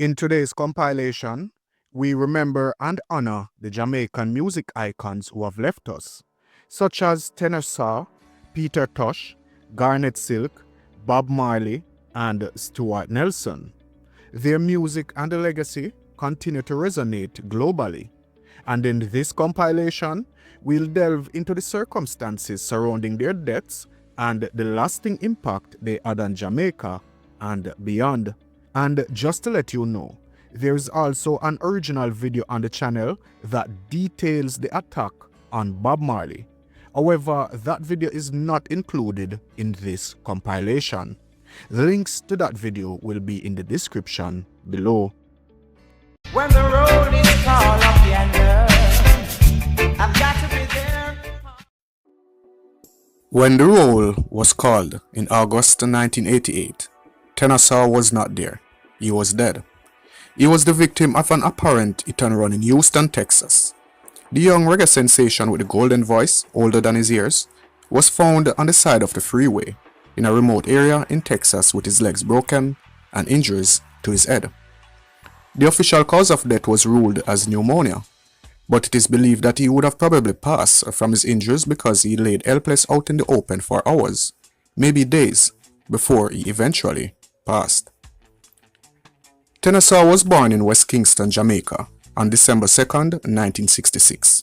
In today's compilation, we remember and honor the Jamaican music icons who have left us, such as Tenor Saw, Peter Tosh, Garnet Silk, Bob Marley, and Stuart Nelson. Their music and legacy continue to resonate globally. And in this compilation, we'll delve into the circumstances surrounding their deaths and the lasting impact they had on Jamaica and beyond. And just to let you know, there is also an original video on the channel that details the attack on Bob Marley. However, that video is not included in this compilation. The links to that video will be in the description below. When the road is tall up yonder, I've got to be there. When the roll was called in August 1988, Tenor Saw was not there. He was dead. He was the victim of an apparent hit and run in Houston, Texas. The young reggae sensation with the golden voice, older than his years, was found on the side of the freeway in a remote area in Texas with his legs broken and injuries to his head. The official cause of death was ruled as pneumonia, but it is believed that he would have probably passed from his injuries because he laid helpless out in the open for hours, maybe days, before he eventually passed. Tenor Saw was born in West Kingston, Jamaica on December 2nd, 1966.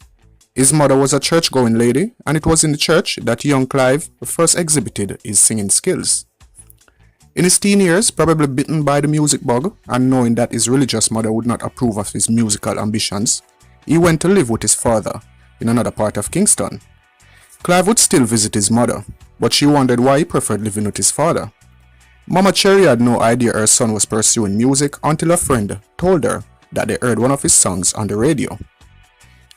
His mother was a church-going lady, and it was in the church that young Clive first exhibited his singing skills. In his teen years, probably bitten by the music bug and knowing that his religious mother would not approve of his musical ambitions, he went to live with his father in another part of Kingston. Clive would still visit his mother, but she wondered why he preferred living with his father. Mama Cherry had no idea her son was pursuing music until a friend told her that they heard one of his songs on the radio.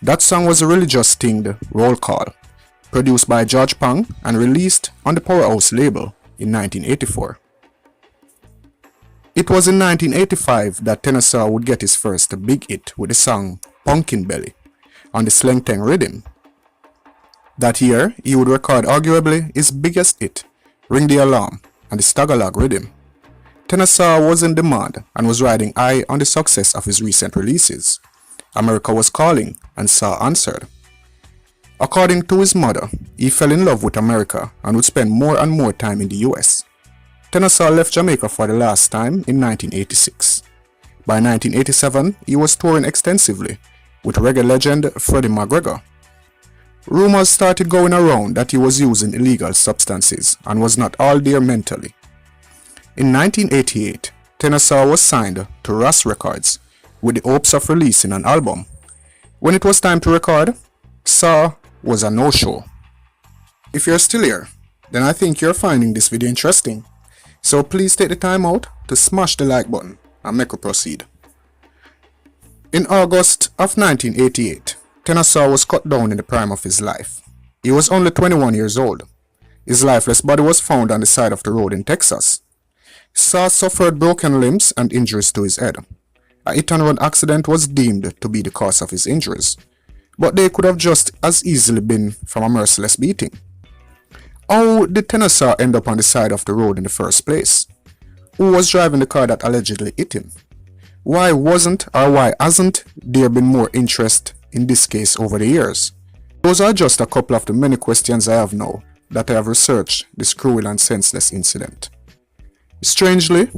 That song was a religious-tinged roll call, produced by George Pang and released on the Powerhouse label in 1984. It was in 1985 that Tenor Saw would get his first big hit with the song Pumpkin Belly on the Sleng Teng rhythm. That year, he would record arguably his biggest hit, Ring the Alarm, and the Stagalog rhythm. Tenor Saw was in demand and was riding high on the success of his recent releases. America was calling and Saw answered. According to his mother, he fell in love with America and would spend more and more time in the US. Tenor Saw left Jamaica for the last time in 1986. By 1987, he was touring extensively with reggae legend Freddie McGregor. Rumors started going around that he was using illegal substances and was not all there mentally. In 1988, Tenor Saw was signed to Ross Records with the hopes of releasing an album. When it was time to record, Saw was a no-show. If you're still here, then I think you're finding this video interesting. So please take the time out to smash the like button and make we proceed. In August of 1988, Tenor Saw was cut down in the prime of his life. He was only 21 years old. His lifeless body was found on the side of the road in Texas. Saw suffered broken limbs and injuries to his head. A hit-and-run accident was deemed to be the cause of his injuries, but they could have just as easily been from a merciless beating. How did Tenor Saw end up on the side of the road in the first place? Who was driving the car that allegedly hit him? Why wasn't or why hasn't there been more interest in this case over the years? Those are just a couple of the many questions I have now that I have researched this cruel and senseless incident. Strangely,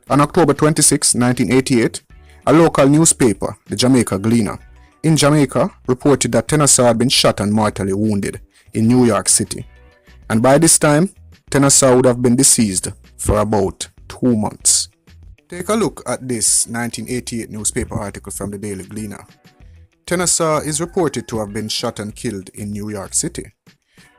on October 26, 1988, a local newspaper, the Jamaica Gleaner, in Jamaica reported that Tenor Saw had been shot and mortally wounded in New York City. And by this time, Tenor Saw would have been deceased for about 2 months. Take a look at this 1988 newspaper article from the Daily Gleaner. Tenor Saw is reported to have been shot and killed in New York City.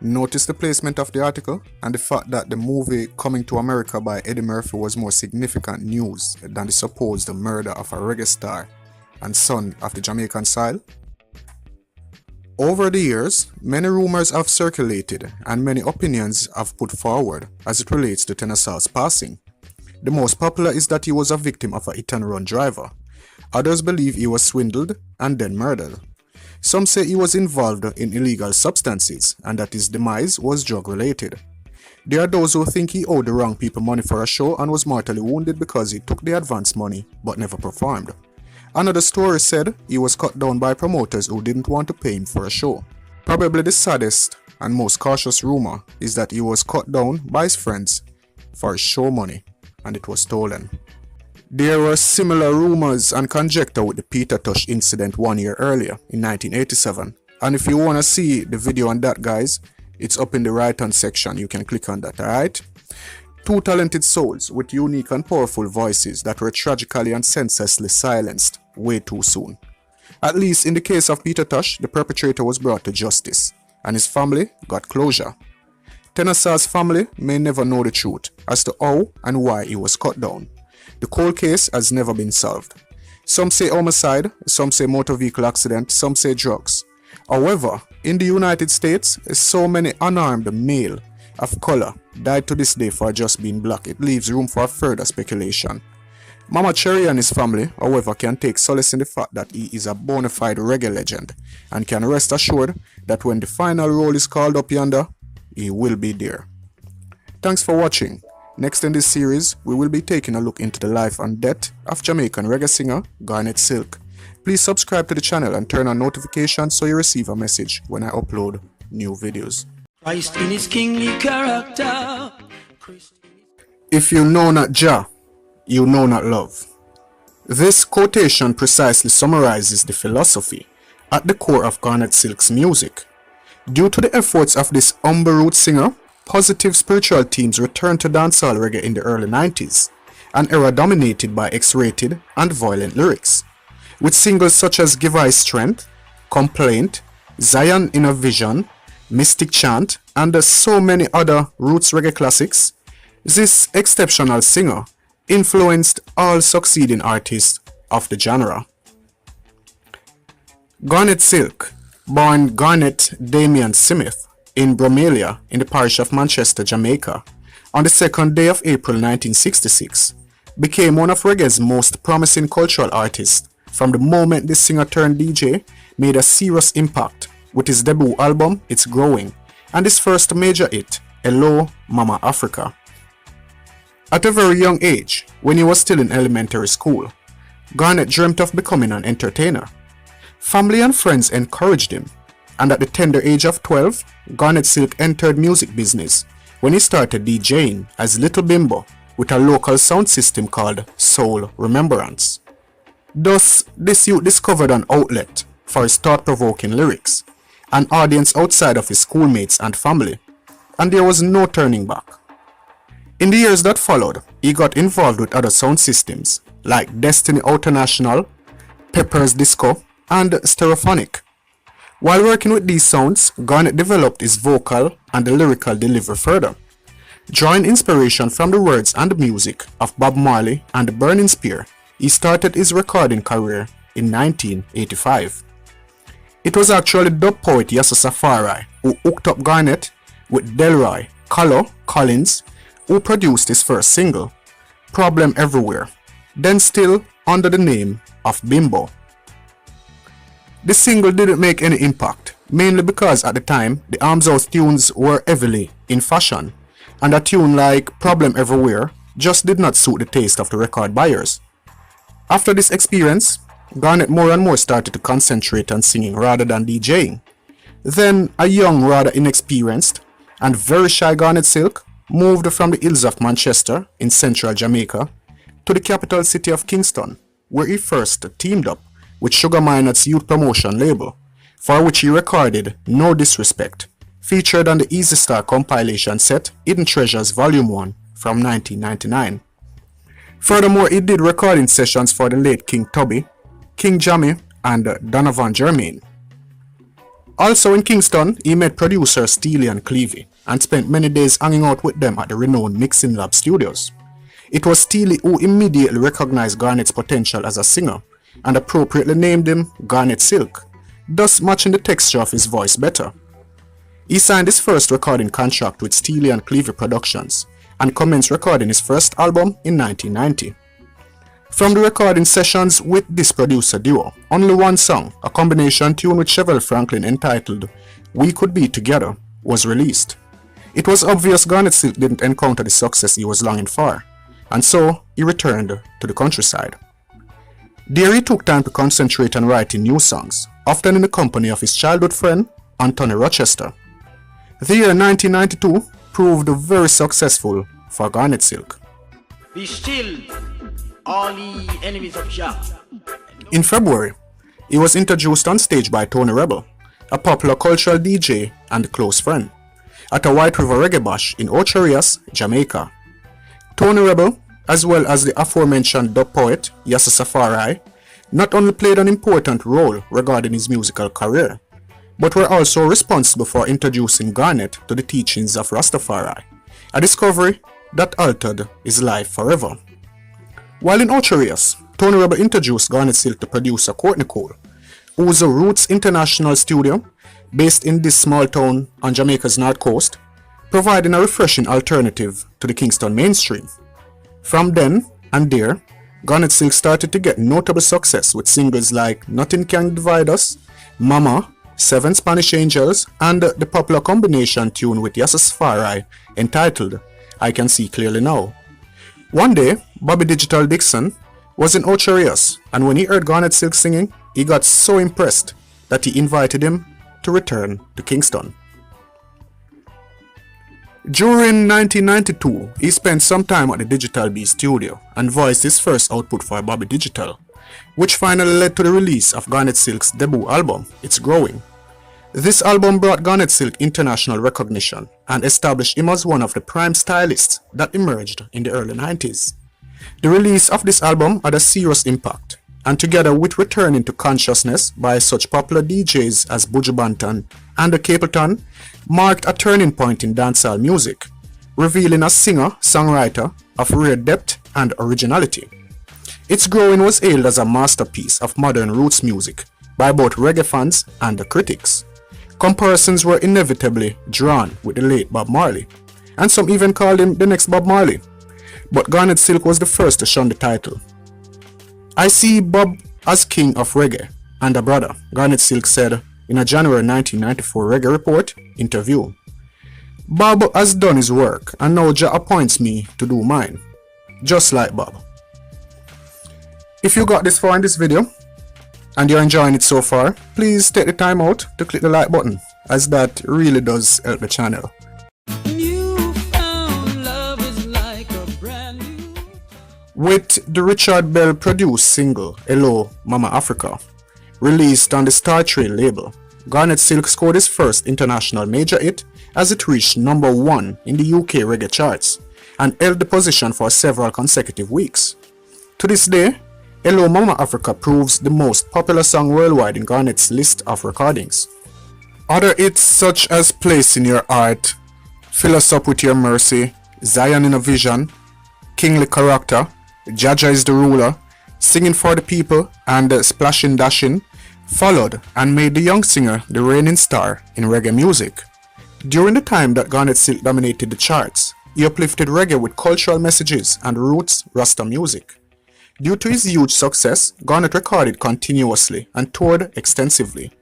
Notice the placement of the article and the fact that the movie Coming to America by Eddie Murphy was more significant news than the supposed murder of a reggae star and son of the Jamaican soil. Over the years, many rumors have circulated and many opinions have put forward as it relates to Tenor Saw's passing. The most popular is that he was a victim of a hit-and-run driver. Others believe he was swindled and then murdered. Some say he was involved in illegal substances and that his demise was drug-related. There are those who think he owed the wrong people money for a show and was mortally wounded because he took the advance money but never performed. Another story said he was cut down by promoters who didn't want to pay him for a show. Probably the saddest and most cautious rumor is that he was cut down by his friends for his show money and it was stolen. There were similar rumors and conjecture with the Peter Tosh incident 1 year earlier in 1987, and if you want to see the video on that, guys, it's up in the right hand section. You can click on that. Alright, two talented souls with unique and powerful voices that were tragically and senselessly silenced way too soon. At least in the case of Peter Tosh, the perpetrator was brought to justice and his family got closure. Tenor Saw's family may never know the truth as to how and why he was cut down. The cold case has never been solved. Some say homicide, some say motor vehicle accident, some say drugs. However, in the United States, so many unarmed male of color died to this day for just being black. It leaves room for further speculation. Mama Cherry and his family, however, can take solace in the fact that he is a bona fide reggae legend and can rest assured that when the final roll is called up yonder, he will be there. Thanks for watching. Next in this series, we will be taking a look into the life and death of Jamaican reggae singer Garnet Silk. Please subscribe to the channel and turn on notifications so you receive a message when I upload new videos. Christ in his kingly character. If you know not Jah, you know not love. This quotation precisely summarizes the philosophy at the core of Garnet Silk's music. Due to the efforts of this humble root singer, positive spiritual themes returned to dancehall reggae in the early 90s, an era dominated by X-rated and violent lyrics. With singles such as Give I Strength, Complaint, Zion in a Vision, Mystic Chant, and so many other roots reggae classics, this exceptional singer influenced all succeeding artists of the genre. Garnet Silk, born Garnet Damian Smith in Bromelia in the parish of Manchester, Jamaica, on the 2nd day of April 1966, became one of reggae's most promising cultural artists from the moment this singer turned DJ made a serious impact with his debut album It's Growing and his first major hit, Hello Mama Africa. At a very young age, when he was still in elementary school, Garnet dreamt of becoming an entertainer. Family and friends encouraged him, and at the tender age of 12, Garnet Silk entered music business when he started DJing as Little Bimbo with a local sound system called Soul Remembrance. Thus, this youth discovered an outlet for his thought-provoking lyrics, an audience outside of his schoolmates and family, and there was no turning back. In the years that followed, he got involved with other sound systems like Destiny International, Pepper's Disco, and Stereophonic. While working with these sounds, Garnet developed his vocal and the lyrical delivery further, drawing inspiration from the words and the music of Bob Marley and the Burning Spear. He started his recording career in 1985. It was actually dub poet Yassa Safari who hooked up Garnet with Delroy Carlo Collins, who produced his first single, Problem Everywhere, then still under the name of Bimbo. The single didn't make any impact, mainly because at the time the Arms House tunes were heavily in fashion, and a tune like Problem Everywhere just did not suit the taste of the record buyers. After this experience, Garnet more and more started to concentrate on singing rather than DJing. Then a young, rather inexperienced and very shy Garnet Silk moved from the hills of Manchester in central Jamaica to the capital city of Kingston, where he first teamed up with Sugar Minor's youth promotion label, for which he recorded No Disrespect, featured on the Easy Star compilation set Hidden Treasures Volume 1 from 1999. Furthermore, he did recording sessions for the late King Tubby, King Jammy, and Donovan Germain. Also in Kingston, he met producer Steely and Clevey and spent many days hanging out with them at the renowned Mixing Lab Studios. It was Steely who immediately recognized Garnet's potential as a singer and appropriately named him Garnet Silk, thus matching the texture of his voice better. He signed his first recording contract with Steely and Clevey Productions and commenced recording his first album in 1990. From the recording sessions with this producer duo, only one song, a combination tune with Chevelle Franklin entitled We Could Be Together, was released. It was obvious Garnet Silk didn't encounter the success he was longing for, and so he returned to the countryside. There he took time to concentrate on writing new songs, often in the company of his childhood friend, Anthony Rochester. The year 1992 proved very successful for Garnet Silk. Be still, all ye enemies of Jah. In February, he was introduced on stage by Tony Rebel, a popular cultural DJ and close friend, at a White River Reggae Bash in Ocho Rios, Jamaica. Tony Rebel, as well as the aforementioned dub poet Yassa Safari, not only played an important role regarding his musical career, but were also responsible for introducing Garnet to the teachings of Rastafari, a discovery that altered his life forever. While in Ocho Rios, Tony Rebel introduced Garnet Silk to producer Courtney Cole, whose Roots International studio, based in this small town on Jamaica's north coast, providing a refreshing alternative to the Kingston mainstream. From then and there, Garnet Silk started to get notable success with singles like Nothing Can Divide Us, Mama, Seven Spanish Angels, and the popular combination tune with Yassa Safari entitled I Can See Clearly Now. One day, Bobby Digital Dixon was in Ocho Rios, and when he heard Garnet Silk singing, he got so impressed that he invited him to return to Kingston. During 1992, he spent some time at the Digital B studio and voiced his first output for Bobby Digital, which finally led to the release of Garnet Silk's debut album, It's Growing. This album brought Garnet Silk international recognition and established him as one of the prime stylists that emerged in the early 90s. The release of this album had a serious impact, and together with returning to consciousness by such popular DJs as Buju Banton and the Capleton, marked a turning point in dancehall music, revealing a singer-songwriter of rare depth and originality. It's Growing was hailed as a masterpiece of modern roots music by both reggae fans and the critics. Comparisons were inevitably drawn with the late Bob Marley, and some even called him the next Bob Marley, but Garnet Silk was the first to shun the title. I see Bob as king of reggae and a brother, Garnet Silk said in a January 1994 Reggae Report interview. Bob has done his work and now Jah appoints me to do mine, just like Bob. If you got this far in this video and you're enjoying it so far, please take the time out to click the like button, as that really does help the channel. With the Richard Bell produced single Hello Mama Africa, released on the Star Trail label, Garnet Silk scored his first international major hit as it reached number 1 in the UK reggae charts and held the position for several consecutive weeks. To this day, Hello Mama Africa proves the most popular song worldwide in Garnet's list of recordings. Other hits such as Place in Your Heart, Fill Us Up With Your Mercy, Zion in a Vision, Kingly Character, Jaja is the Ruler, Singing for the People, and Splashin' Dashin' followed and made the young singer the reigning star in reggae music. During the time that Garnet Silk dominated the charts, he uplifted reggae with cultural messages and roots Rasta music. Due to his huge success, Garnet recorded continuously and toured extensively,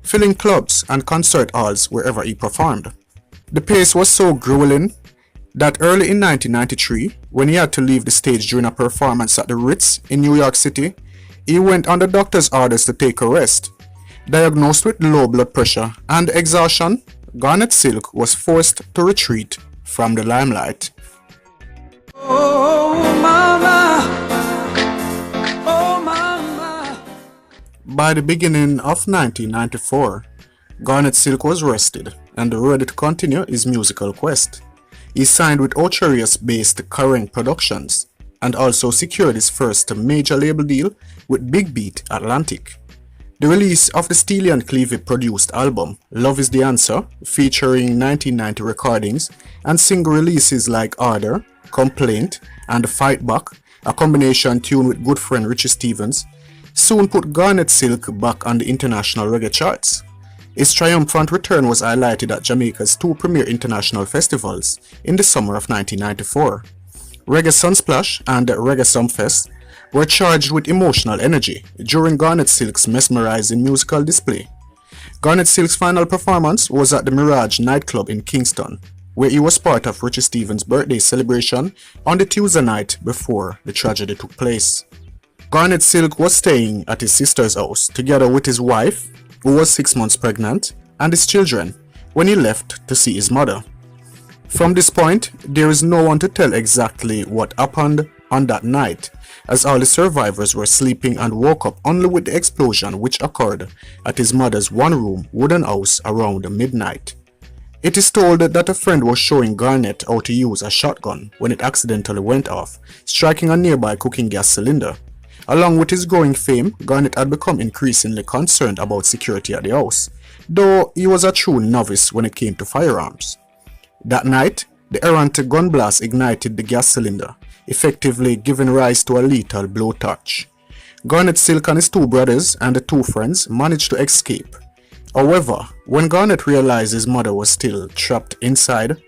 filling clubs and concert halls wherever he performed. The pace was so grueling that early in 1993, when he had to leave the stage during a performance at the Ritz in New York City, he went under doctor's orders to take a rest. Diagnosed with low blood pressure and exhaustion, Garnet Silk was forced to retreat from the limelight. Oh mama, oh mama. By the beginning of 1994, Garnet Silk was rested and ready to continue his musical quest. He signed with Ocho Rios-based Current Productions and also secured his first major label deal with Big Beat Atlantic. The release of the Steely and Cleavy produced album Love Is The Answer, featuring 1990 recordings and single releases like Order, Complaint, and Fight Back, a combination tune with good friend Richie Stephens, soon put Garnet Silk back on the international reggae charts. His triumphant return was highlighted at Jamaica's 2 premier international festivals in the summer of 1994. Reggae Sunsplash and Reggae Sumfest were charged with emotional energy during Garnet Silk's mesmerizing musical display. Garnet Silk's final performance was at the Mirage nightclub in Kingston, where he was part of Richie Stevens' birthday celebration on the Tuesday night before the tragedy took place. Garnet Silk was staying at his sister's house together with his wife, who was 6 months pregnant, and his children when he left to see his mother. From this point, there is no one to tell exactly what happened on that night, as all the survivors were sleeping and woke up only with the explosion which occurred at his mother's one-room wooden house around midnight. It is told that a friend was showing Garnet how to use a shotgun when it accidentally went off, striking a nearby cooking gas cylinder. Along with his growing fame, Garnet had become increasingly concerned about security at the house, though he was a true novice when it came to firearms. That night, the errant gun blast ignited the gas cylinder, effectively giving rise to a lethal blowtorch. Garnet Silk and his two brothers and the two friends managed to escape. However, when Garnet realized his mother was still trapped inside,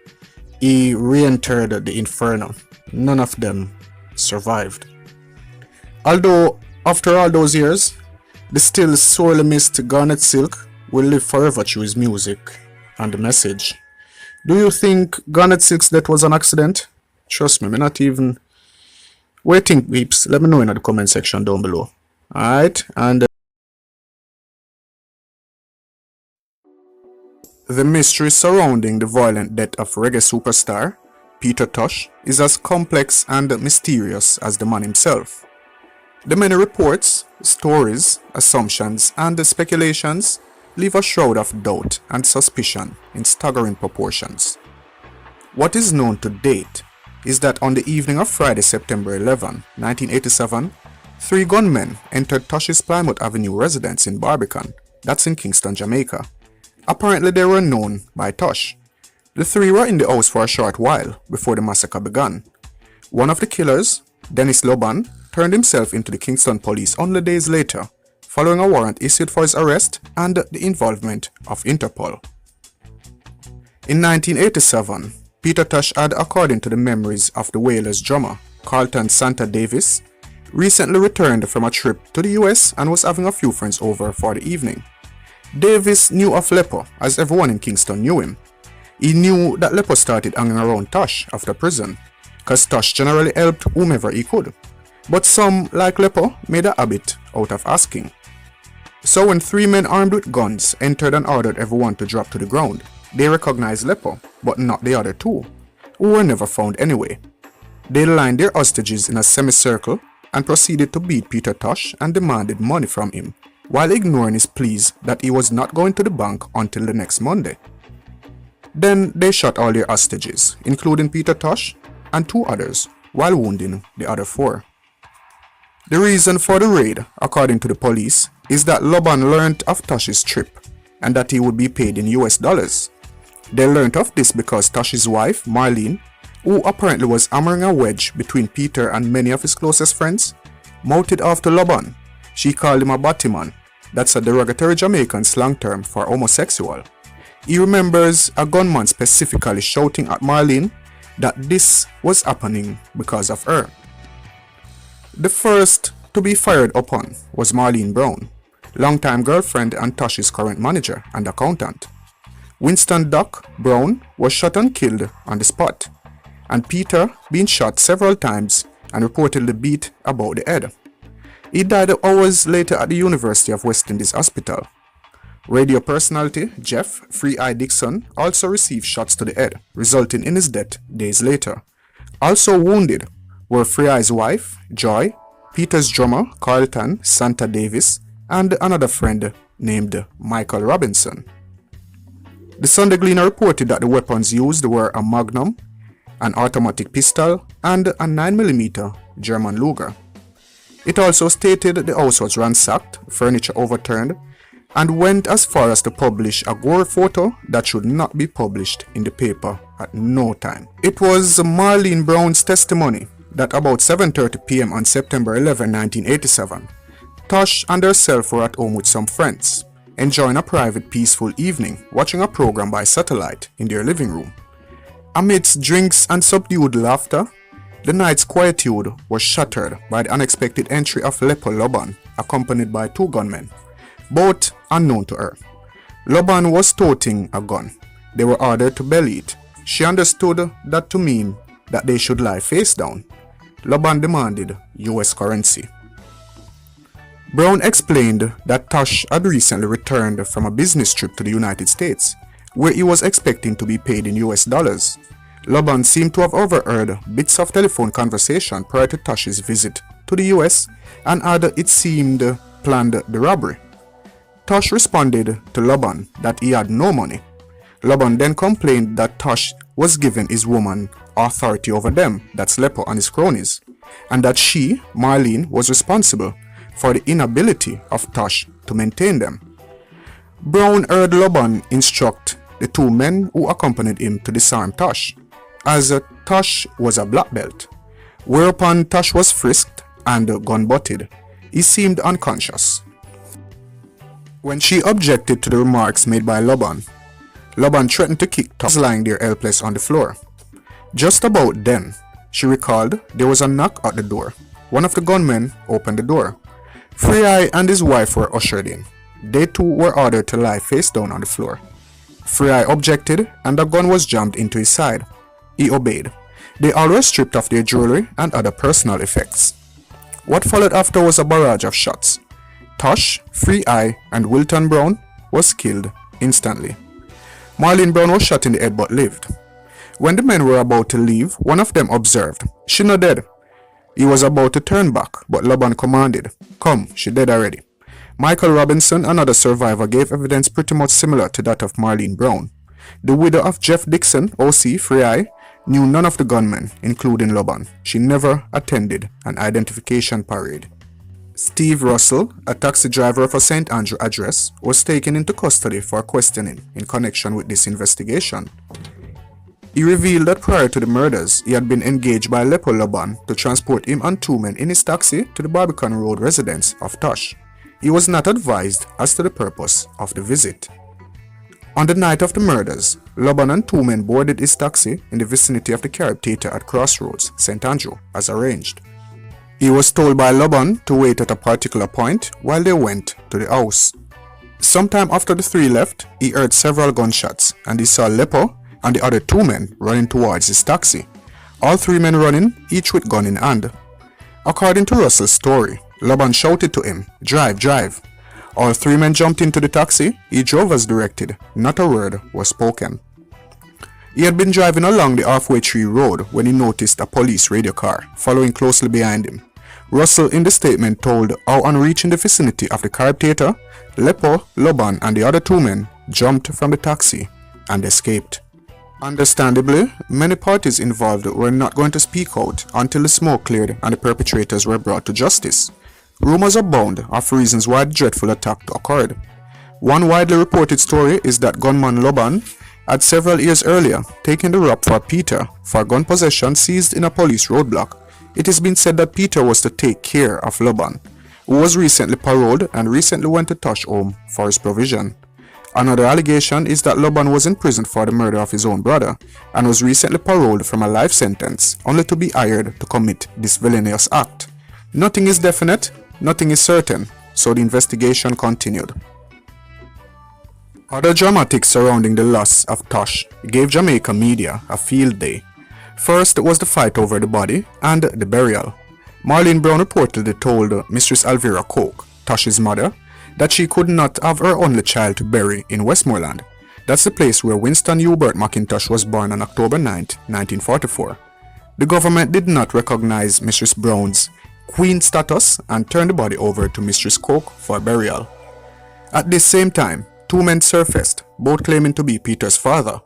he re-entered the inferno. None of them survived. Although, after all those years, the still sorely missed Garnet Silk will live forever through his music and the message. Do you think Garnet Silk's death was an accident? Trust me, I'm not even... What do you think, peeps? Let me know in the comment section down below. Alright, and... The mystery surrounding the violent death of reggae superstar Peter Tosh is as complex and mysterious as the man himself. The many reports, stories, assumptions, and speculations leave a shroud of doubt and suspicion in staggering proportions. What is known to date is that on the evening of Friday, September 11, 1987, 3 gunmen entered Tosh's Plymouth Avenue residence in Barbican, that's in Kingston, Jamaica. Apparently they were known by Tosh. The 3 were in the house for a short while before the massacre began. One of the killers, Dennis Loban, turned himself into the Kingston police only days later, following a warrant issued for his arrest and the involvement of Interpol. In 1987, Peter Tosh had, according to the memories of the Wailers drummer Carlton Santa Davis, recently returned from a trip to the US and was having a few friends over for the evening. Davis knew of Lepo, as everyone in Kingston knew him. He knew that Lepo started hanging around Tosh after prison, cause Tosh generally helped whomever he could. But some, like Lepo, made a habit out of asking. So when 3 men armed with guns entered and ordered everyone to drop to the ground, they recognized Lepo, but not the other 2, who were never found anyway. They lined their hostages in a semicircle and proceeded to beat Peter Tosh and demanded money from him, while ignoring his pleas that he was not going to the bank until the next Monday. Then they shot all their hostages, including Peter Tosh and 2 others, while wounding the other 4. The reason for the raid, according to the police, is that Loban learnt of Tosh's trip and that he would be paid in US dollars. They learnt of this because Tosh's wife, Marlene, who apparently was hammering a wedge between Peter and many of his closest friends, mouthed off to Loban. She called him a battyman. That's a derogatory Jamaican slang term for homosexual. He remembers a gunman specifically shouting at Marlene that this was happening because of her. The first to be fired upon was Marlene Brown, longtime girlfriend and Tosh's current manager and accountant. Winston Duck Brown was shot and killed on the spot, and Peter being shot several times and reportedly beat about the head. He died hours later at the University of West Indies Hospital. Radio personality Jeff Free Eye Dixon also received shots to the head, resulting in his death days later. Also wounded were Free Eye's wife, Joy, Peter's drummer, Carlton Santa Davis, and another friend named Michael Robinson. The Sunday Gleaner reported that the weapons used were a Magnum, an automatic pistol, and a 9mm German Luger. It also stated the house was ransacked, furniture overturned, and went as far as to publish a gore photo that should not be published in the paper at no time. It was Marlene Brown's testimony that about 7:30 p.m. on September 11, 1987, Tosh and herself were at home with some friends, enjoying a private peaceful evening, watching a program by satellite in their living room. Amidst drinks and subdued laughter, the night's quietude was shattered by the unexpected entry of Lepo Loban, accompanied by 2 gunmen, both unknown to her. Loban was toting a gun. They were ordered to belly it, she understood that to mean that they should lie face down. Loban demanded US currency. Brown explained that Tosh had recently returned from a business trip to the United States, where he was expecting to be paid in US dollars. Loban seemed to have overheard bits of telephone conversation prior to Tosh's visit to the US and had, it seemed, planned the robbery. Tosh responded to Loban that he had no money. Loban then complained that Tosh was giving his woman authority over them, that's Lepo and his cronies, and that she, Marlene, was responsible for the inability of Tosh to maintain them. Brown heard Loban instruct the two men who accompanied him to disarm Tosh, as Tosh was a black belt, whereupon Tosh was frisked and gun-butted. He seemed unconscious. When she objected to the remarks made by Loban, Loban threatened to kick Tosh lying there helpless on the floor. Just about then, she recalled there was a knock at the door. One of the gunmen opened the door. Free and his wife were ushered in. They too were ordered to lie face down on the floor. Free objected and the gun was jammed into his side. He obeyed. They all were stripped of their jewelry and other personal effects. What followed after was a barrage of shots. Tosh, Free and Wilton Brown was killed instantly. Marlene Brown was shot in the head but lived. When the men were about to leave, one of them observed, "She not dead." He was about to turn back, but Loban commanded, "Come, she dead already." Michael Robinson, another survivor, gave evidence pretty much similar to that of Marlene Brown. The widow of Jeff Dixon, OC Free, knew none of the gunmen, including Loban. She never attended an identification parade. Steve Russell, a taxi driver of a St. Andrew address, was taken into custody for questioning in connection with this investigation. He revealed that prior to the murders, he had been engaged by Lepo Loban to transport him and two men in his taxi to the Barbican Road residence of Tosh. He was not advised as to the purpose of the visit. On the night of the murders, Loban and two men boarded his taxi in the vicinity of the Carib Theatre at Crossroads, St. Andrew, as arranged. He was told by Loban to wait at a particular point while they went to the house. Sometime after the three left, he heard several gunshots and he saw Lepo and the other two men running towards his taxi. All three men running, each with gun in hand. According to Russell's story, Loban shouted to him, "Drive, drive." All three men jumped into the taxi. He drove as directed. Not a word was spoken. He had been driving along the Halfway Tree Road when he noticed a police radio car following closely behind him. Russell in the statement told how on reaching the vicinity of the Carib Theatre, Lepo, Loban and the other two men jumped from the taxi and escaped. Understandably, many parties involved were not going to speak out until the smoke cleared and the perpetrators were brought to justice. Rumors abound of reasons why the dreadful attack occurred. One widely reported story is that gunman Loban had several years earlier taken the rap for Peter for gun possession seized in a police roadblock. It has been said that Peter was to take care of Loban, who was recently paroled and recently went to Tosh home for his provision. Another allegation is that Loban was in prison for the murder of his own brother and was recently paroled from a life sentence only to be hired to commit this villainous act. Nothing is definite, nothing is certain, so the investigation continued. Other dramatics surrounding the loss of Tosh gave Jamaica media a field day. First was the fight over the body and the burial. Marlene Brown reportedly told Mistress Alvira Coke, Tosh's mother, that she could not have her only child to bury in Westmoreland. That's the place where Winston Hubert McIntosh was born on October 9, 1944. The government did not recognize Mistress Brown's queen status and turned the body over to Mistress Coke for burial. At this same time, two men surfaced, both claiming to be Peter's father.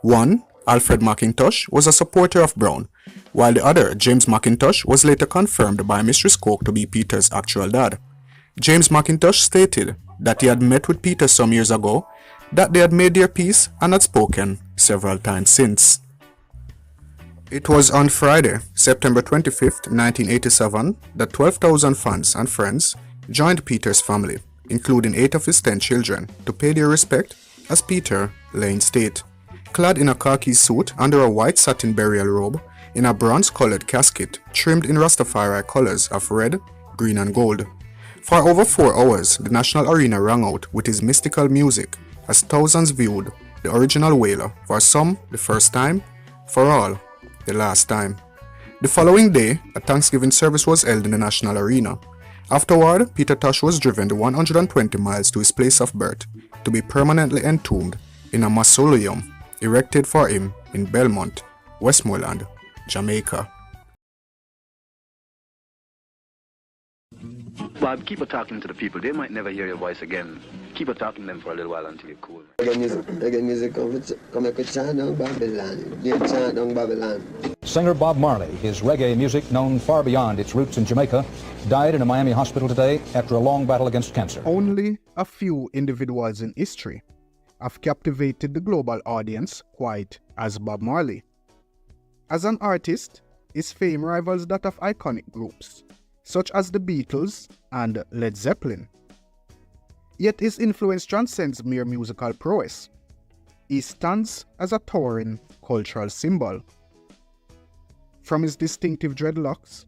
One, Alfred McIntosh, was a supporter of Brown, while the other, James McIntosh, was later confirmed by Mistress Coke to be Peter's actual dad. James McIntosh stated that he had met with Peter some years ago, that they had made their peace and had spoken several times since. It was on Friday, September 25, 1987, that 12,000 fans and friends joined Peter's family, including 8 of his 10 children, to pay their respect as Peter lay in state. Clad in a khaki suit under a white satin burial robe, in a bronze-colored casket trimmed in Rastafari colors of red, green and gold. For over 4 hours, the National Arena rang out with his mystical music as thousands viewed the original whaler, for some, the first time, for all, the last time. The following day, a Thanksgiving service was held in the National Arena. Afterward, Peter Tosh was driven the 120 miles to his place of birth to be permanently entombed in a mausoleum erected for him in Belmont, Westmoreland, Jamaica. Bob, keep on talking to the people. They might never hear your voice again. Keep on talking to them for a little while until you're cool. Reggae music come like a chant on Babylon. Yeah, chant on Babylon. Singer Bob Marley, his reggae music known far beyond its roots in Jamaica, died in a Miami hospital today after a long battle against cancer. Only a few individuals in history have captivated the global audience quite as Bob Marley. As an artist, his fame rivals that of iconic groups such as the Beatles and Led Zeppelin. Yet his influence transcends mere musical prowess. He stands as a towering cultural symbol. From his distinctive dreadlocks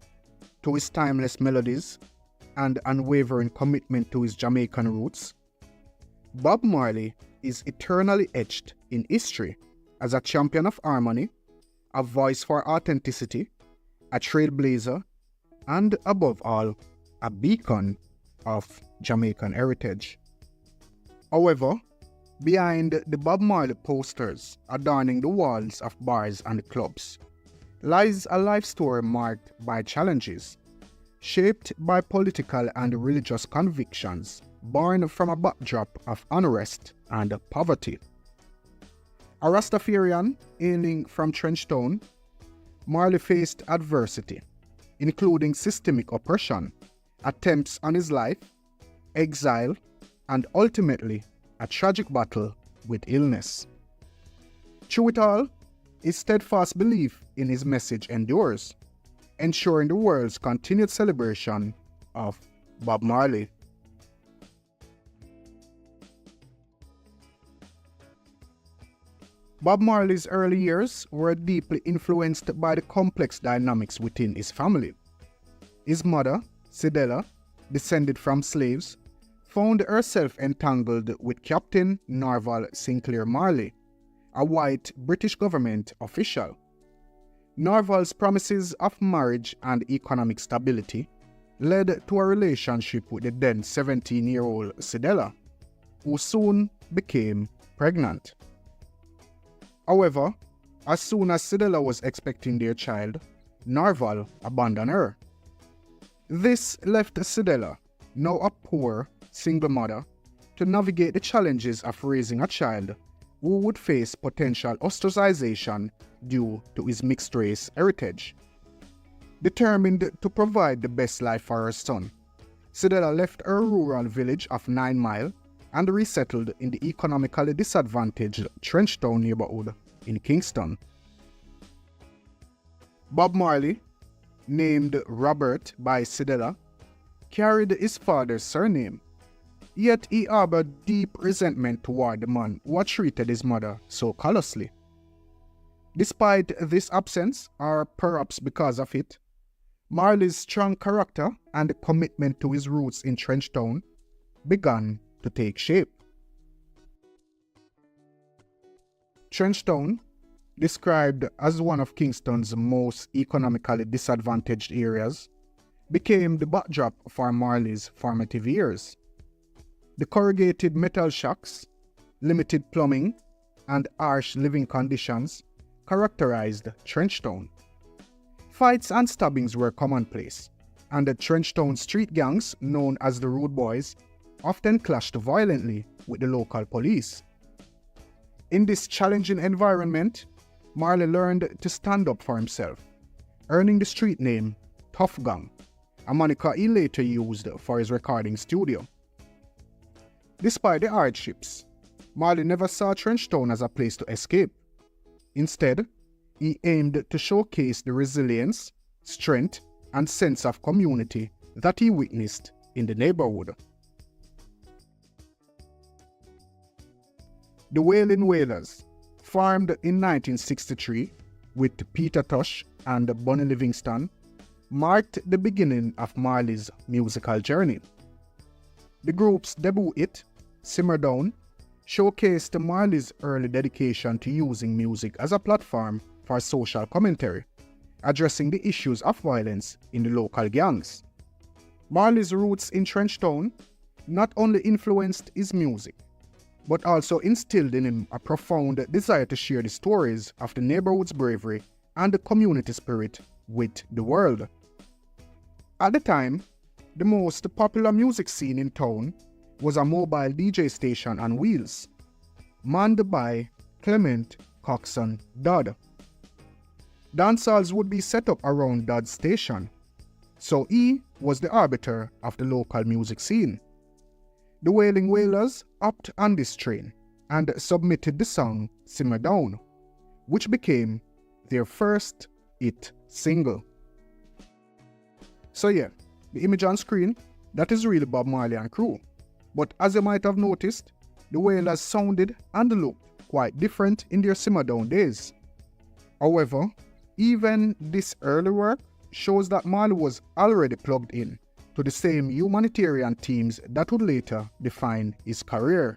to his timeless melodies and unwavering commitment to his Jamaican roots, Bob Marley is eternally etched in history as a champion of harmony, a voice for authenticity, a trailblazer, and above all, a beacon of Jamaican heritage. However, behind the Bob Marley posters adorning the walls of bars and clubs lies a life story marked by challenges, shaped by political and religious convictions, born from a backdrop of unrest and poverty. A Rastafarian hailing from Trenchtown, Marley faced adversity, including systemic oppression, attempts on his life, exile, and ultimately a tragic battle with illness. Through it all, his steadfast belief in his message endures, ensuring the world's continued celebration of Bob Marley. Bob Marley's early years were deeply influenced by the complex dynamics within his family. His mother, Cedella, descended from slaves, found herself entangled with Captain Norval Sinclair Marley, a white British government official. Norval's promises of marriage and economic stability led to a relationship with the then 17-year-old Cedella, who soon became pregnant. However, as soon as Cedella was expecting their child, Norval abandoned her. This left Cedella, now a poor, single mother, to navigate the challenges of raising a child who would face potential ostracization due to his mixed-race heritage. Determined to provide the best life for her son, Cedella left her rural village of 9 Mile and resettled in the economically disadvantaged Trenchtown neighborhood in Kingston. Bob Marley, named Robert by Cedella, carried his father's surname, yet he harbored deep resentment toward the man who had treated his mother so callously. Despite this absence, or perhaps because of it, Marley's strong character and commitment to his roots in Trenchtown began to take shape. Trenchtown, described as one of Kingston's most economically disadvantaged areas, became the backdrop for Marley's formative years. The corrugated metal shacks, limited plumbing, and harsh living conditions characterized Trenchtown. Fights and stabbings were commonplace, and the Trenchtown street gangs, known as the Rude Boys, often clashed violently with the local police. In this challenging environment, Marley learned to stand up for himself, earning the street name Tough Gang, a moniker he later used for his recording studio. Despite the hardships, Marley never saw Trenchtown as a place to escape. Instead, he aimed to showcase the resilience, strength, and sense of community that he witnessed in the neighborhood. The Wailing Wailers, formed in 1963 with Peter Tosh and Bunny Livingston, marked the beginning of Marley's musical journey. The group's debut hit, Simmer Down, showcased Marley's early dedication to using music as a platform for social commentary, addressing the issues of violence in the local gangs. Marley's roots in Trenchtown not only influenced his music, but also instilled in him a profound desire to share the stories of the neighborhood's bravery and the community spirit with the world. At the time, the most popular music scene in town was a mobile DJ station on wheels, manned by Clement Coxon Dodd. Dancehalls would be set up around Dodd's station, so he was the arbiter of the local music scene. The Wailing Wailers hopped on this train and submitted the song Simmer Down, which became their first hit single. So yeah, the image on screen, that is really Bob Marley and crew. But as you might have noticed, the Wailers sounded and looked quite different in their Simmer Down days. However, even this early work shows that Marley was already plugged in to the same humanitarian themes that would later define his career,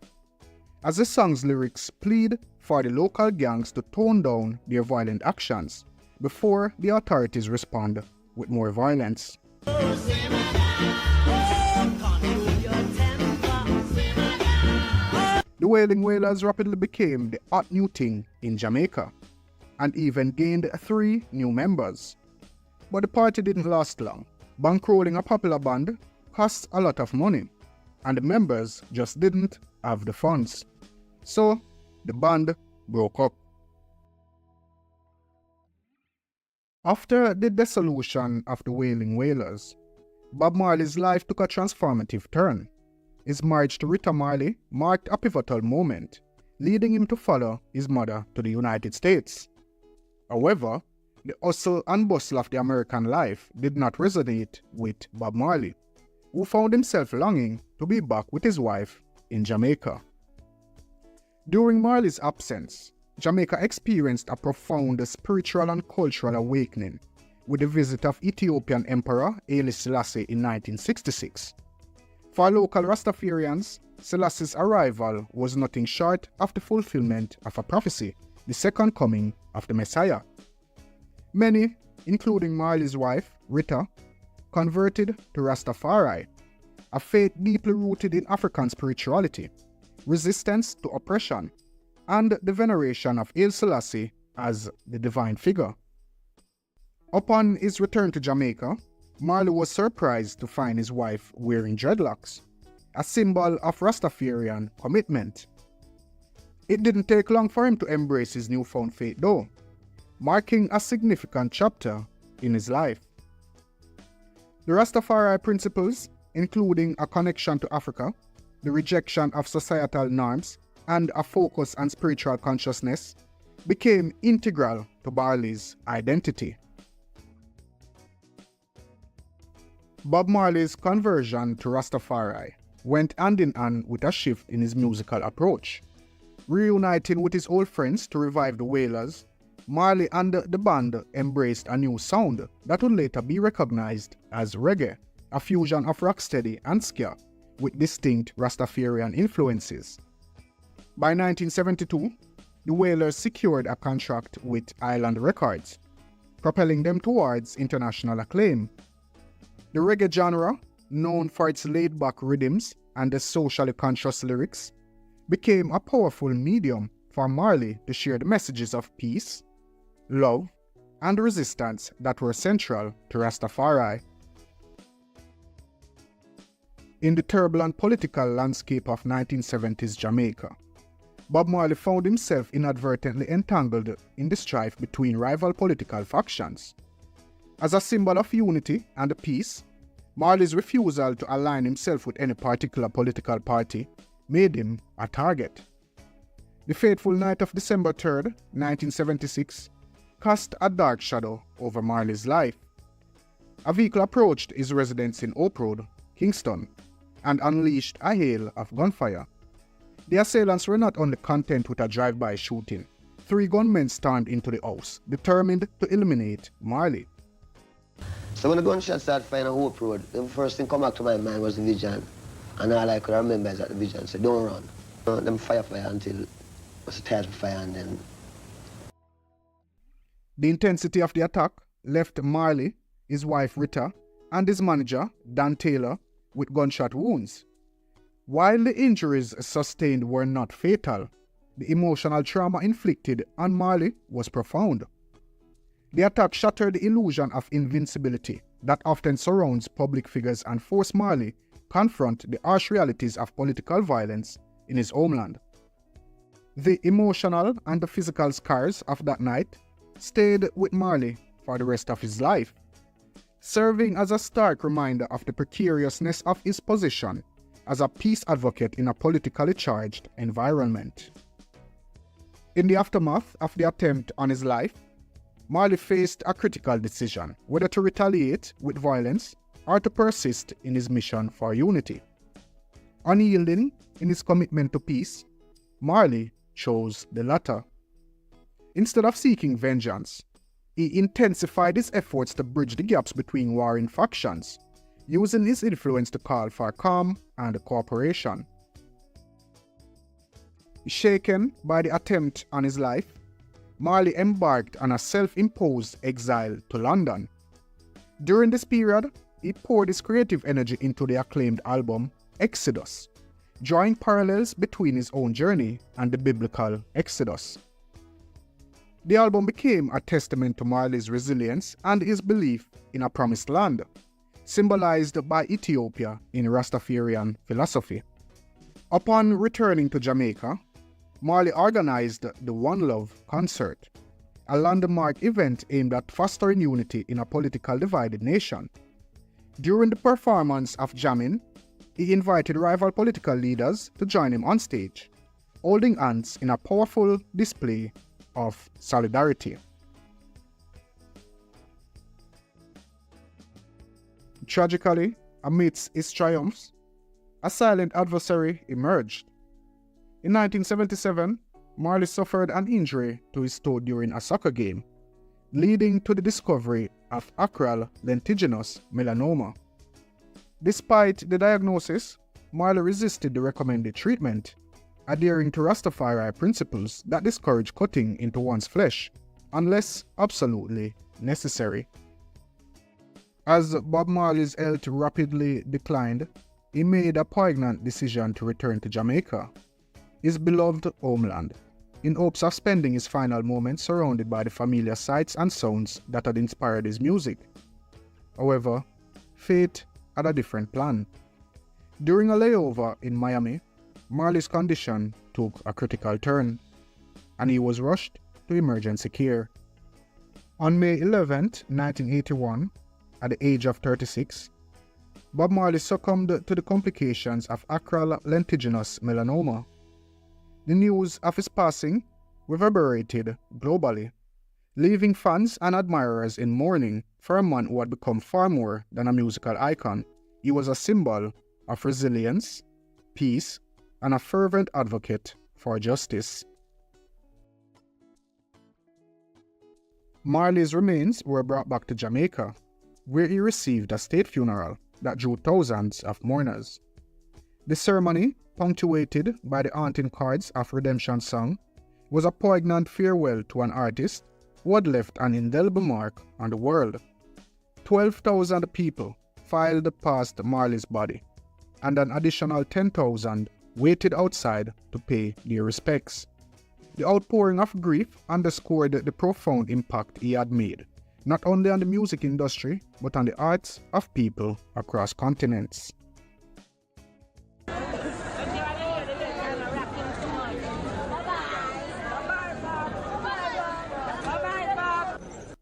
as the song's lyrics plead for the local gangs to tone down their violent actions before the authorities respond with more violence. The Wailing Wailers rapidly became the hot new thing in Jamaica, and even gained 3 new members. But the party didn't last long. Bankrolling a popular band costs a lot of money, and the members just didn't have the funds. So, the band broke up. After the dissolution of the Wailing Wailers, Bob Marley's life took a transformative turn. His marriage to Rita Marley marked a pivotal moment, leading him to follow his mother to the United States. However, the hustle and bustle of the American life did not resonate with Bob Marley, who found himself longing to be back with his wife in Jamaica. During Marley's absence, Jamaica experienced a profound spiritual and cultural awakening with the visit of Ethiopian Emperor Haile Selassie in 1966. For local Rastafarians, Selassie's arrival was nothing short of the fulfillment of a prophecy, the second coming of the Messiah. Many, including Marley's wife, Rita, converted to Rastafari, a faith deeply rooted in African spirituality, resistance to oppression, and the veneration of Haile Selassie as the divine figure. Upon his return to Jamaica, Marley was surprised to find his wife wearing dreadlocks, a symbol of Rastafarian commitment. It didn't take long for him to embrace his newfound faith though, marking a significant chapter in his life. The Rastafari principles, including a connection to Africa, the rejection of societal norms, and a focus on spiritual consciousness, became integral to Marley's identity. Bob Marley's conversion to Rastafari went hand in hand with a shift in his musical approach. Reuniting with his old friends to revive the Wailers, Marley and the band embraced a new sound that would later be recognized as reggae, a fusion of rocksteady and ska with distinct Rastafarian influences. By 1972, the Wailers secured a contract with Island Records, propelling them towards international acclaim. The reggae genre, known for its laid-back rhythms and the socially conscious lyrics, became a powerful medium for Marley to share the messages of peace, love, and resistance that were central to Rastafari. In the turbulent political landscape of 1970s Jamaica, Bob Marley found himself inadvertently entangled in the strife between rival political factions. As a symbol of unity and peace, Marley's refusal to align himself with any particular political party made him a target. The fateful night of December 3rd, 1976, cast a dark shadow over Marley's life. A vehicle approached his residence in Hope Road, Kingston, and unleashed a hail of gunfire. The assailants were not only content with a drive-by shooting. 3 gunmen stormed into the house, determined to eliminate Marley. So when the gunshot started firing on Hope Road, the first thing come back to my mind was the vision. And all I could remember is that the vision said, don't run. Them fire until was tired of fire and then. The intensity of the attack left Marley, his wife Rita, and his manager, Dan Taylor, with gunshot wounds. While the injuries sustained were not fatal, the emotional trauma inflicted on Marley was profound. The attack shattered the illusion of invincibility that often surrounds public figures and forced Marley confront the harsh realities of political violence in his homeland. The emotional and the physical scars of that night stayed with Marley for the rest of his life, serving as a stark reminder of the precariousness of his position as a peace advocate in a politically charged environment. In the aftermath of the attempt on his life, Marley faced a critical decision whether to retaliate with violence or to persist in his mission for unity. Unyielding in his commitment to peace, Marley chose the latter. Instead of seeking vengeance, he intensified his efforts to bridge the gaps between warring factions, using his influence to call for calm and cooperation. Shaken by the attempt on his life, Marley embarked on a self-imposed exile to London. During this period, he poured his creative energy into the acclaimed album Exodus, drawing parallels between his own journey and the biblical Exodus. The album became a testament to Marley's resilience and his belief in a promised land, symbolized by Ethiopia in Rastafarian philosophy. Upon returning to Jamaica, Marley organized the One Love concert, a landmark event aimed at fostering unity in a politically divided nation. During the performance of Jamming, he invited rival political leaders to join him on stage, holding hands in a powerful display of solidarity. Tragically, amidst his triumphs, a silent adversary emerged. In 1977, Marley suffered an injury to his toe during a soccer game, leading to the discovery of acral lentiginous melanoma. Despite the diagnosis, Marley resisted the recommended treatment, adhering to Rastafari principles that discourage cutting into one's flesh, unless absolutely necessary. As Bob Marley's health rapidly declined, he made a poignant decision to return to Jamaica, his beloved homeland, in hopes of spending his final moments surrounded by the familiar sights and sounds that had inspired his music. However, fate had a different plan. During a layover in Miami, Marley's condition took a critical turn, and he was rushed to emergency care. On May 11, 1981, at the age of 36, Bob Marley succumbed to the complications of acral lentiginous melanoma. The news of his passing reverberated globally, leaving fans and admirers in mourning for a man who had become far more than a musical icon. He was a symbol of resilience, peace, and a fervent advocate for justice. Marley's remains were brought back to Jamaica, where he received a state funeral that drew thousands of mourners. The ceremony, punctuated by the haunting chords of Redemption Song, was a poignant farewell to an artist who had left an indelible mark on the world. 12,000 people filed past Marley's body, and an additional 10,000 waited outside to pay their respects. The outpouring of grief underscored the profound impact he had made, not only on the music industry, but on the hearts of people across continents.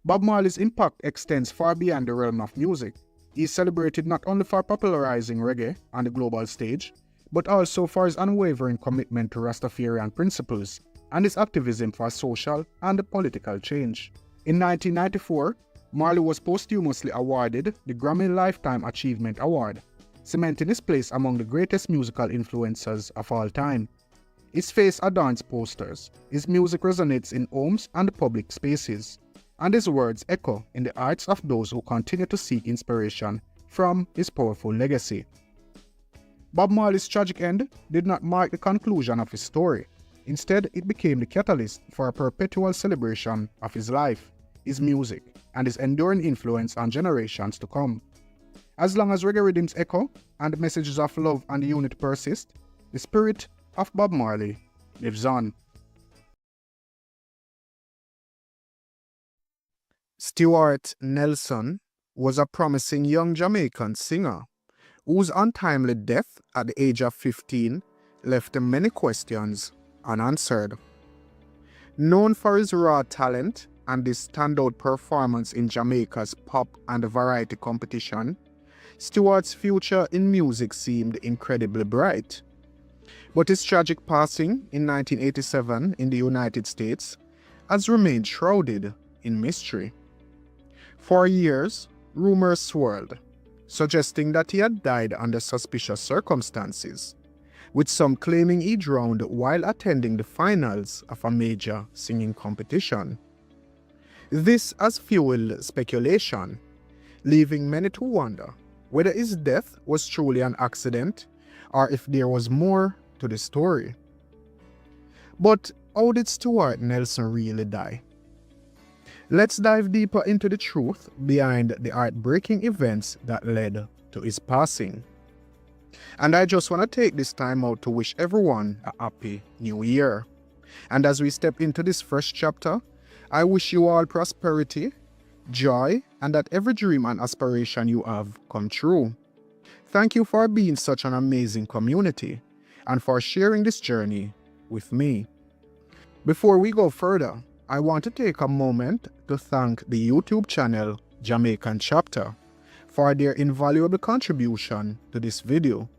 Bob Marley's impact extends far beyond the realm of music. He is celebrated not only for popularizing reggae on the global stage, but also for his unwavering commitment to Rastafarian principles and his activism for social and political change. In 1994, Marley was posthumously awarded the Grammy Lifetime Achievement Award, cementing his place among the greatest musical influencers of all time. His face adorns posters, his music resonates in homes and public spaces, and his words echo in the hearts of those who continue to seek inspiration from his powerful legacy. Bob Marley's tragic end did not mark the conclusion of his story. Instead, it became the catalyst for a perpetual celebration of his life, his music, and his enduring influence on generations to come. As long as reggae rhythms echo and the messages of love and unity persist, the spirit of Bob Marley lives on. Stewart Nelson was a promising young Jamaican singer whose untimely death at the age of 15 left many questions unanswered. Known for his raw talent and his standout performance in Jamaica's pop and variety competition, Stewart's future in music seemed incredibly bright. But his tragic passing in 1987 in the United States has remained shrouded in mystery. For years, rumors swirled, suggesting that he had died under suspicious circumstances, with some claiming he drowned while attending the finals of a major singing competition. This has fueled speculation, leaving many to wonder whether his death was truly an accident or if there was more to the story. But how did Stuart Nelson really die? Let's dive deeper into the truth behind the heartbreaking events that led to his passing. And I just want to take this time out to wish everyone a happy new year. And as we step into this fresh chapter, I wish you all prosperity, joy, and that every dream and aspiration you have come true. Thank you for being such an amazing community and for sharing this journey with me. Before we go further, I want to take a moment to thank the YouTube channel Jamaican Chapter for their invaluable contribution to this video.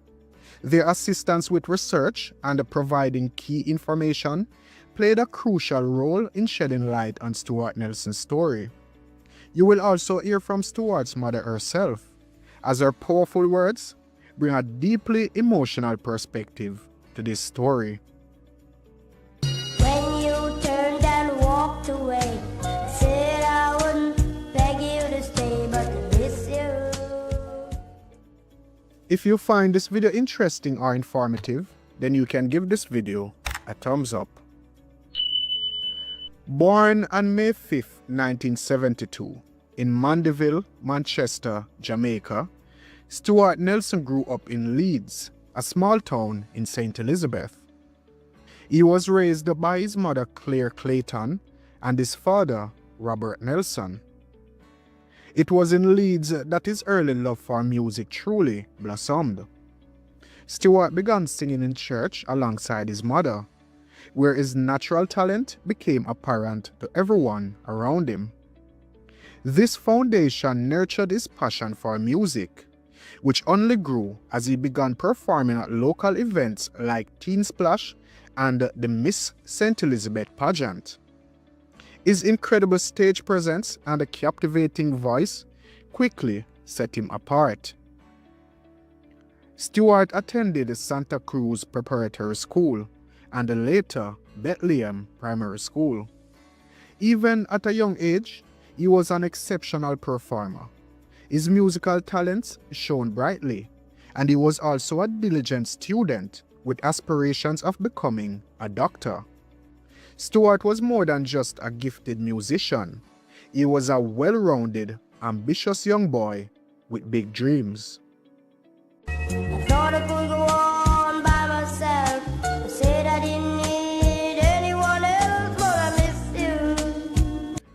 Their assistance with research and providing key information played a crucial role in shedding light on Stuart Nelson's story. You will also hear from Stuart's mother herself, as her powerful words bring a deeply emotional perspective to this story. When you turned and walked away, I said I wouldn't beg you to stay, but to miss you. If you find this video interesting or informative, then you can give this video a thumbs up. Born on May 5, 1972, in Mandeville, Manchester, Jamaica, Stuart Nelson grew up in Leeds, a small town in St. Elizabeth. He was raised by his mother Claire Clayton and his father Robert Nelson. It was in Leeds that his early love for music truly blossomed. Stuart began singing in church alongside his mother, where his natural talent became apparent to everyone around him. This foundation nurtured his passion for music, which only grew as he began performing at local events like Teen Splash and the Miss St. Elizabeth pageant. His incredible stage presence and a captivating voice quickly set him apart. Stuart attended Santa Cruz Preparatory School and later Bethlehem Primary School. Even at a young age, he was an exceptional performer. His musical talents shone brightly, and he was also a diligent student with aspirations of becoming a doctor. Stuart was more than just a gifted musician. He was a well-rounded, ambitious young boy with big dreams. I thought I could go on by myself. I said I didn't need anyone else, but I miss you.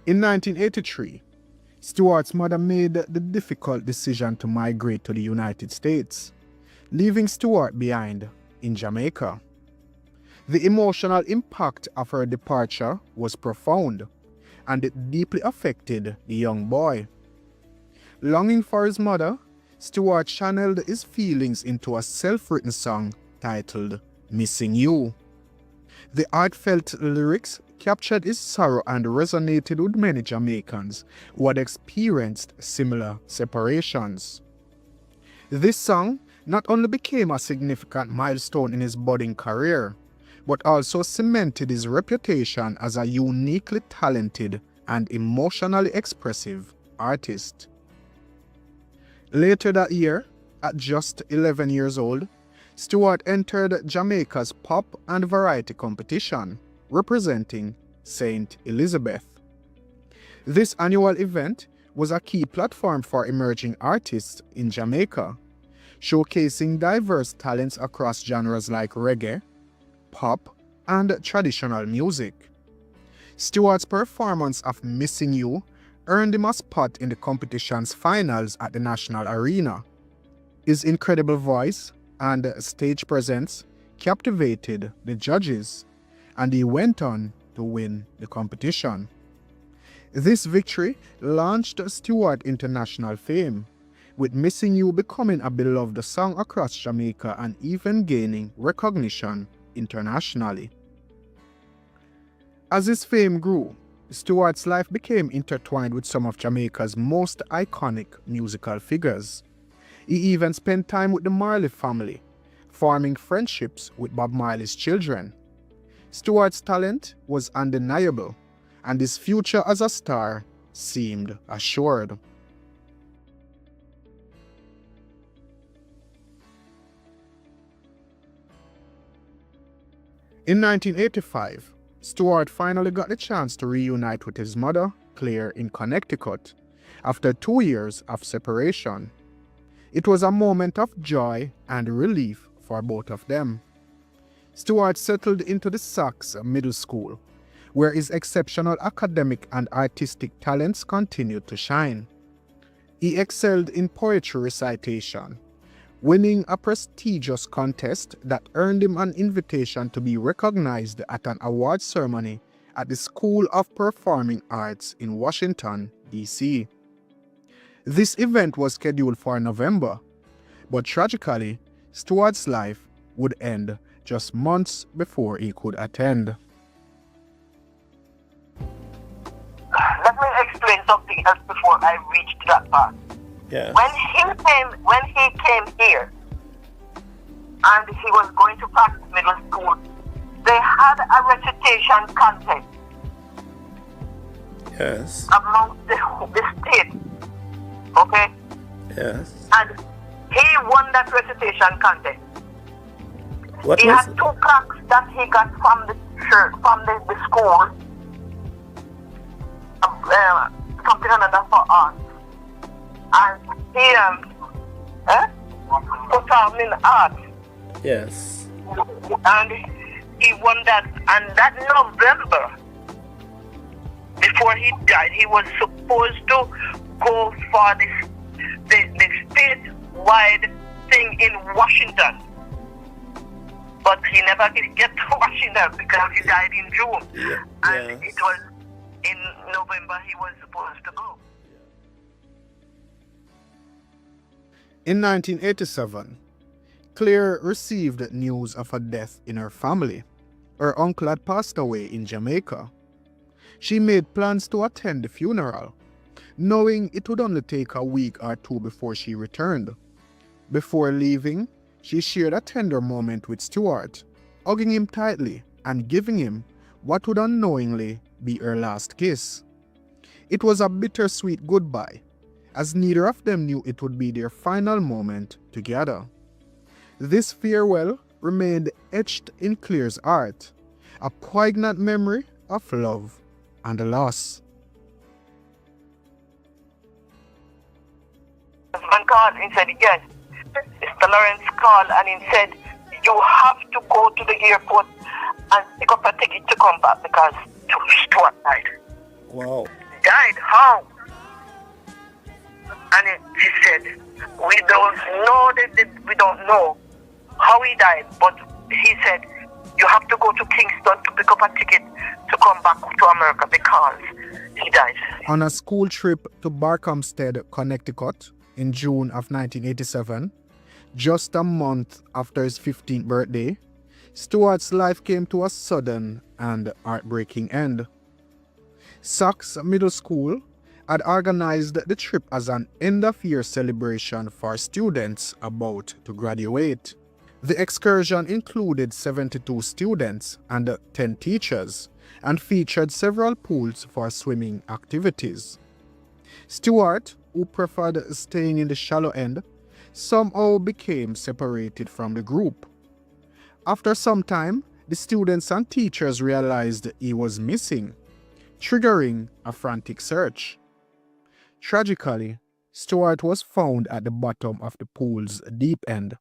In 1983, Stuart's mother made the difficult decision to migrate to the United States, leaving Stuart behind in Jamaica. The emotional impact of her departure was profound, and it deeply affected the young boy. Longing for his mother, Stuart channeled his feelings into a self-written song titled Missing You. The heartfelt lyrics captured his sorrow and resonated with many Jamaicans who had experienced similar separations. This song not only became a significant milestone in his budding career, but also cemented his reputation as a uniquely talented and emotionally expressive artist. Later that year, at just 11 years old, Stewart entered Jamaica's pop and variety competition, representing St. Elizabeth. This annual event was a key platform for emerging artists in Jamaica, showcasing diverse talents across genres like reggae, pop, and traditional music. Stewart's performance of Missing You earned him a spot in the competition's finals at the national arena. His incredible voice and stage presence captivated the judges, and he went on to win the competition. This victory launched Stewart into national fame, with Missing You becoming a beloved song across Jamaica and even gaining recognition internationally. As his fame grew, Stewart's life became intertwined with some of Jamaica's most iconic musical figures. He even spent time with the Marley family, forming friendships with Bob Marley's children. Stewart's talent was undeniable, and his future as a star seemed assured. In 1985, Stewart finally got the chance to reunite with his mother, Claire, in Connecticut, after 2 years of separation. It was a moment of joy and relief for both of them. Stewart settled into the Sax Middle School, where his exceptional academic and artistic talents continued to shine. He excelled in poetry recitation, winning a prestigious contest that earned him an invitation to be recognized at an award ceremony at the School of Performing Arts in Washington, D.C. This event was scheduled for November, but tragically, Stewart's life would end just months before he could attend. Let me explain something else before I reach to that part. Yeah. When he came here, and he was going to practice middle school, they had a recitation contest Yes. amongst the state. Okay? Yes. And he won that recitation contest. What He was had it? 2 plaques that he got from the church, from the school. Something another for art. And he performed art. Yes. And he won that. And that November, before he died, he was supposed to go for the statewide thing in Washington. But he never did get to Washington because he died in June. Yeah. And Yes. it was in November he was supposed to go. In 1987, Claire received news of a death in her family. Her uncle had passed away in Jamaica. She made plans to attend the funeral, knowing it would only take a week or 2 before she returned. Before leaving, she shared a tender moment with Stewart, hugging him tightly and giving him what would unknowingly be her last kiss. It was a bittersweet goodbye, as neither of them knew it would be their final moment together. This farewell remained etched in Claire's heart, a poignant memory of love and loss. Husband called and said, yes. Mr. Lawrence called and he said, you have to go to the airport and pick up a ticket to come back because Stuart died. Wow. Died? How? And he said, we don't know how he died, but he said, you have to go to Kingston to pick up a ticket to come back to America because he died. On a school trip to Barkhamsted, Connecticut in June of 1987, just a month after his 15th birthday, Stewart's life came to a sudden and heartbreaking end. Sax Middle School had organized the trip as an end-of-year celebration for students about to graduate. The excursion included 72 students and 10 teachers and featured several pools for swimming activities. Stewart, who preferred staying in the shallow end, somehow became separated from the group. After some time, the students and teachers realized he was missing, triggering a frantic search. Tragically, Stewart was found at the bottom of the pool's deep end.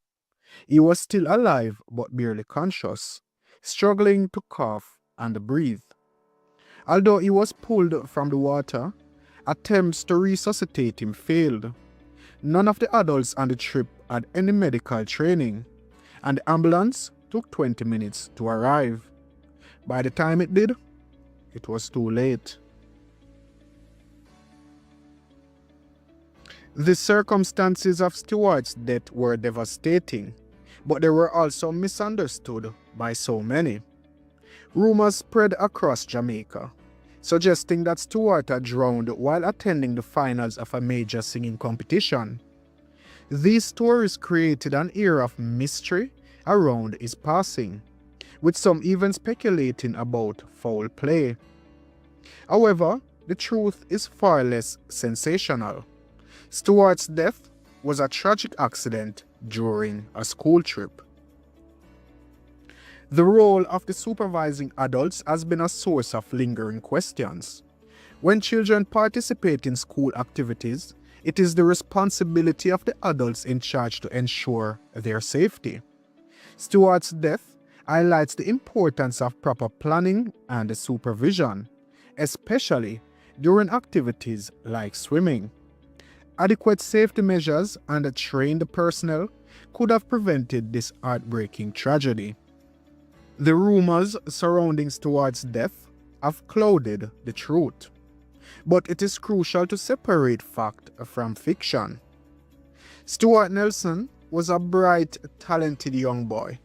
He was still alive but barely conscious, struggling to cough and breathe. Although he was pulled from the water, attempts to resuscitate him failed. None of the adults on the trip had any medical training, and the ambulance took 20 minutes to arrive. By the time it did, it was too late. The circumstances of Stewart's death were devastating, but they were also misunderstood by so many. Rumors spread across Jamaica, suggesting that Stewart had drowned while attending the finals of a major singing competition. These stories created an era of mystery around his passing, with some even speculating about foul play. However, the truth is far less sensational. Stewart's death was a tragic accident during a school trip. The role of the supervising adults has been a source of lingering questions. When children participate in school activities, it is the responsibility of the adults in charge to ensure their safety. Stewart's death highlights the importance of proper planning and supervision, especially during activities like swimming. Adequate safety measures and trained personnel could have prevented this heartbreaking tragedy. The rumors surrounding Stewart's death have clouded the truth, but it is crucial to separate fact from fiction. Stewart Nelson was a bright, talented young boy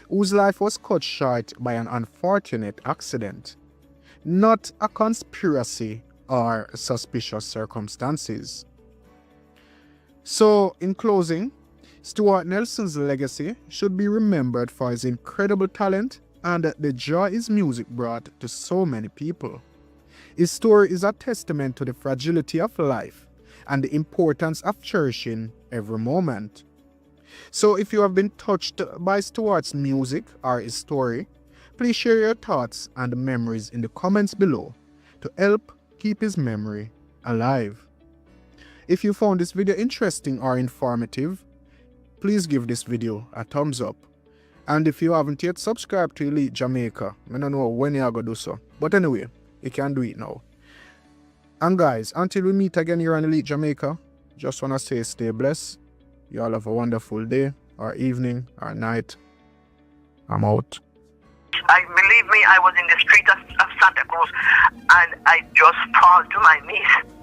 whose life was cut short by an unfortunate accident, not a conspiracy or suspicious circumstances. So, in closing, Stewart Nelson's legacy should be remembered for his incredible talent and the joy his music brought to so many people. His story is a testament to the fragility of life and the importance of cherishing every moment. So if you have been touched by Stewart's music or his story, please share your thoughts and memories in the comments below to help keep his memory alive. If you found this video interesting or informative, please give this video a thumbs up. And if you haven't yet subscribed to Elite Jamaica, I don't know when you're going to do so. But anyway, you can do it now. And guys, until we meet again here on Elite Jamaica, just want to say stay blessed. You all have a wonderful day, or evening, or night. I'm out. Believe me, I was in the street of Santa Cruz and I just fall to my knees.